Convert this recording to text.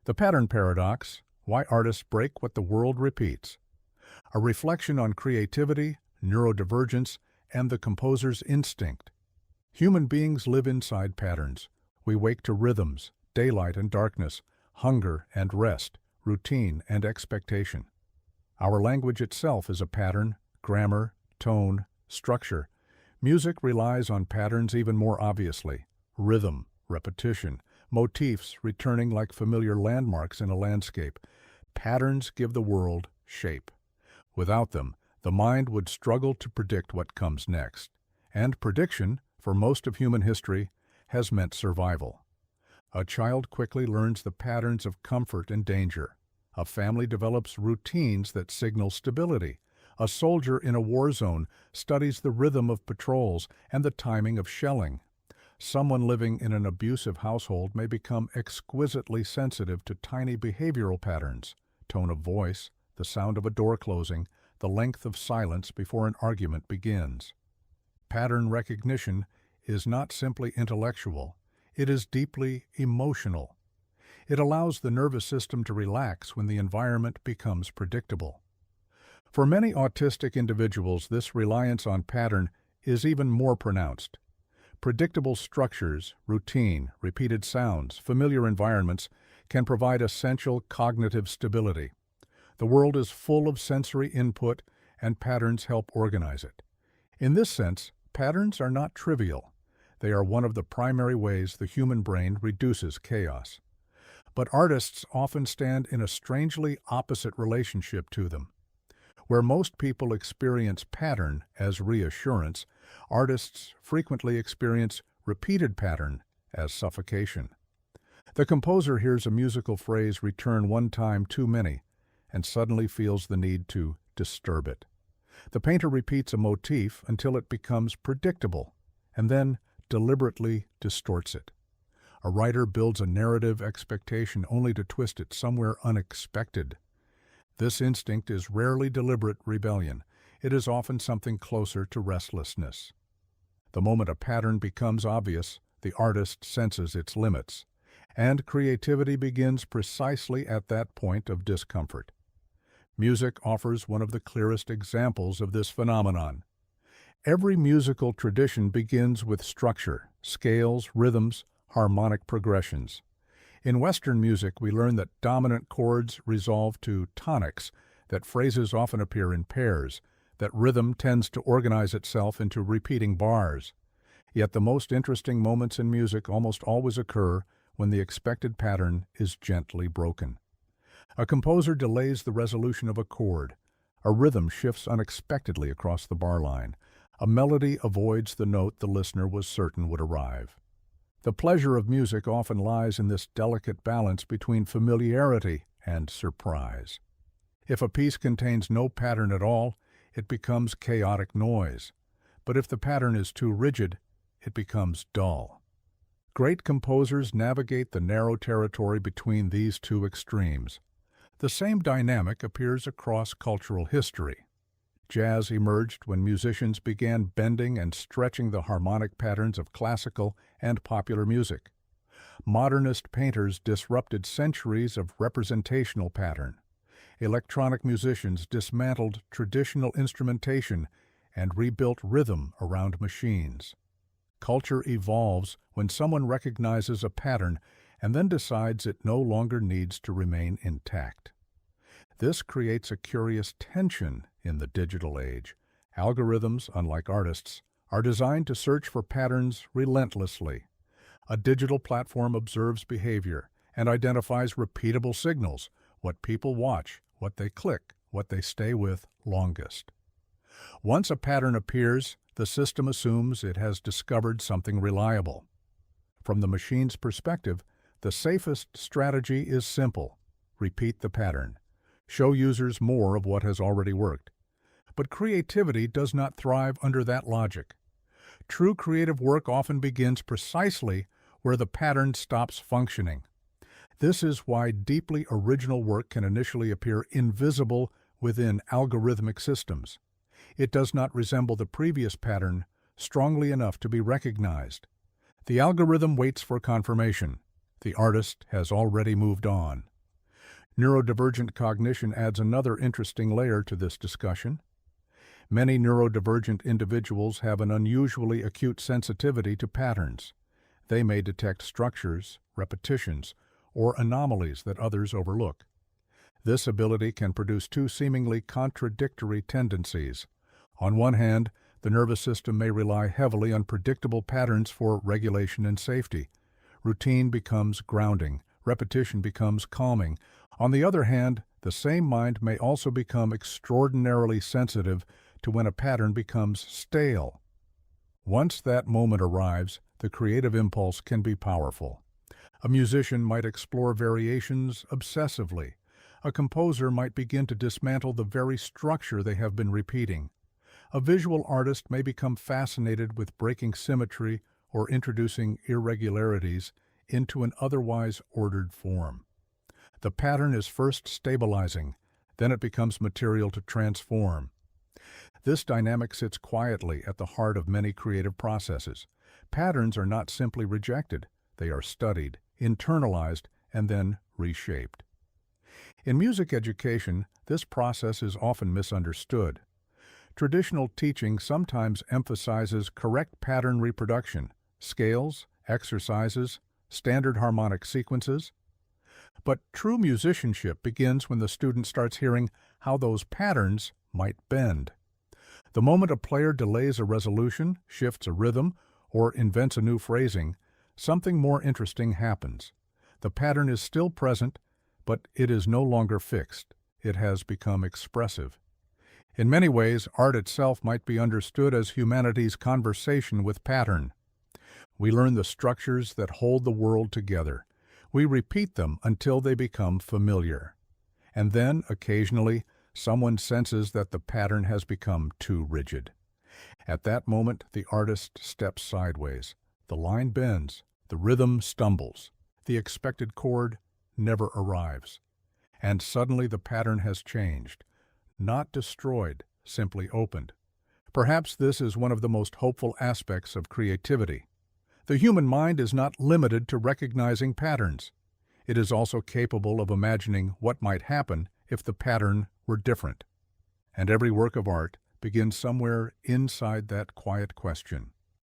The Pattern Paradox: Why Artists Break What the World Repeats. A reflection on creativity, neurodivergence, and the composer's instinct. Human beings live inside patterns. We wake to rhythms, daylight and darkness, hunger and rest, routine and expectation. Our language itself is a pattern: grammar, tone, structure. Music relies on patterns even more obviously: rhythm, repetition, motifs returning like familiar landmarks in a landscape. Patterns give the world shape. Without them, the mind would struggle to predict what comes next. And prediction, for most of human history, has meant survival. A child quickly learns the patterns of comfort and danger. A family develops routines that signal stability. A soldier in a war zone studies the rhythm of patrols and the timing of shelling. Someone living in an abusive household may become exquisitely sensitive to tiny behavioral patterns: tone of voice, the sound of a door closing, the length of silence before an argument begins. Pattern recognition is not simply intellectual, it is deeply emotional. It allows the nervous system to relax when the environment becomes predictable. For many autistic individuals, this reliance on pattern is even more pronounced. Predictable structures, routine, repeated sounds, familiar environments can provide essential cognitive stability. The world is full of sensory input, and patterns help organize it. In this sense, patterns are not trivial. They are one of the primary ways the human brain reduces chaos. But artists often stand in a strangely opposite relationship to them. Where most people experience pattern as reassurance, artists frequently experience repeated pattern as suffocation. The composer hears a musical phrase return one time too many and suddenly feels the need to disturb it. The painter repeats a motif until it becomes predictable and then deliberately distorts it. A writer builds a narrative expectation only to twist it somewhere unexpected. This instinct is rarely deliberate rebellion. It is often something closer to restlessness. The moment a pattern becomes obvious, the artist senses its limits, and creativity begins precisely at that point of discomfort. Music offers one of the clearest examples of this phenomenon. Every musical tradition begins with structure, scales, rhythms, harmonic progressions. In Western music, we learn that dominant chords resolve to tonics, that phrases often appear in pairs, that rhythm tends to organize itself into repeating bars. Yet the most interesting moments in music almost always occur when the expected pattern is gently broken. A composer delays the resolution of a chord. A rhythm shifts unexpectedly across the bar line. A melody avoids the note the listener was certain would arrive. The pleasure of music often lies in this delicate balance between familiarity and surprise. If a piece contains no pattern at all, it becomes chaotic noise. But if the pattern is too rigid, it becomes dull. Great composers navigate the narrow territory between these two extremes. The same dynamic appears across cultural history. Jazz emerged when musicians began bending and stretching the harmonic patterns of classical and popular music. Modernist painters disrupted centuries of representational pattern. Electronic musicians dismantled traditional instrumentation and rebuilt rhythm around machines. Culture evolves when someone recognizes a pattern and then decides it no longer needs to remain intact. This creates a curious tension in the digital age. Algorithms, unlike artists, are designed to search for patterns relentlessly. A digital platform observes behavior and identifies repeatable signals: what people watch, what they click, what they stay with longest. Once a pattern appears, the system assumes it has discovered something reliable. From the machine's perspective, the safest strategy is simple: repeat the pattern. Show users more of what has already worked. But creativity does not thrive under that logic. True creative work often begins precisely where the pattern stops functioning. This is why deeply original work can initially appear invisible within algorithmic systems. It does not resemble the previous pattern strongly enough to be recognized. The algorithm waits for confirmation. The artist has already moved on. Neurodivergent cognition adds another interesting layer to this discussion. Many neurodivergent individuals have an unusually acute sensitivity to patterns. They may detect structures, repetitions, or anomalies that others overlook. This ability can produce two seemingly contradictory tendencies. On one hand, the nervous system may rely heavily on predictable patterns for regulation and safety. Routine becomes grounding, repetition becomes calming. On the other hand, the same mind may also become extraordinarily sensitive to when a pattern becomes stale. Once that moment arrives, the creative impulse can be powerful. A musician might explore variations obsessively. A composer might begin to dismantle the very structure they have been repeating. A visual artist may become fascinated with breaking symmetry or introducing irregularities into an otherwise ordered form. The pattern is first stabilizing, then it becomes material to transform. This dynamic sits quietly at the heart of many creative processes. Patterns are not simply rejected, they are studied, internalized, and then reshaped. In music education, this process is often misunderstood. Traditional teaching sometimes emphasizes correct pattern reproduction, scales, exercises, standard harmonic sequences. But true musicianship begins when the student starts hearing how those patterns might bend. The moment a player delays a resolution, shifts a rhythm, or invents a new phrasing, something more interesting happens. The pattern is still present, but it is no longer fixed. It has become expressive. In many ways, art itself might be understood as humanity's conversation with pattern. We learn the structures that hold the world together. We repeat them until they become familiar. And then, occasionally, someone senses that the pattern has become too rigid. At that moment, the artist steps sideways. The line bends. The rhythm stumbles. The expected chord never arrives. And suddenly the pattern has changed. Not destroyed, simply opened. Perhaps this is one of the most hopeful aspects of creativity. The human mind is not limited to recognizing patterns. It is also capable of imagining what might happen if the pattern were different. And every work of art begins somewhere inside that quiet question.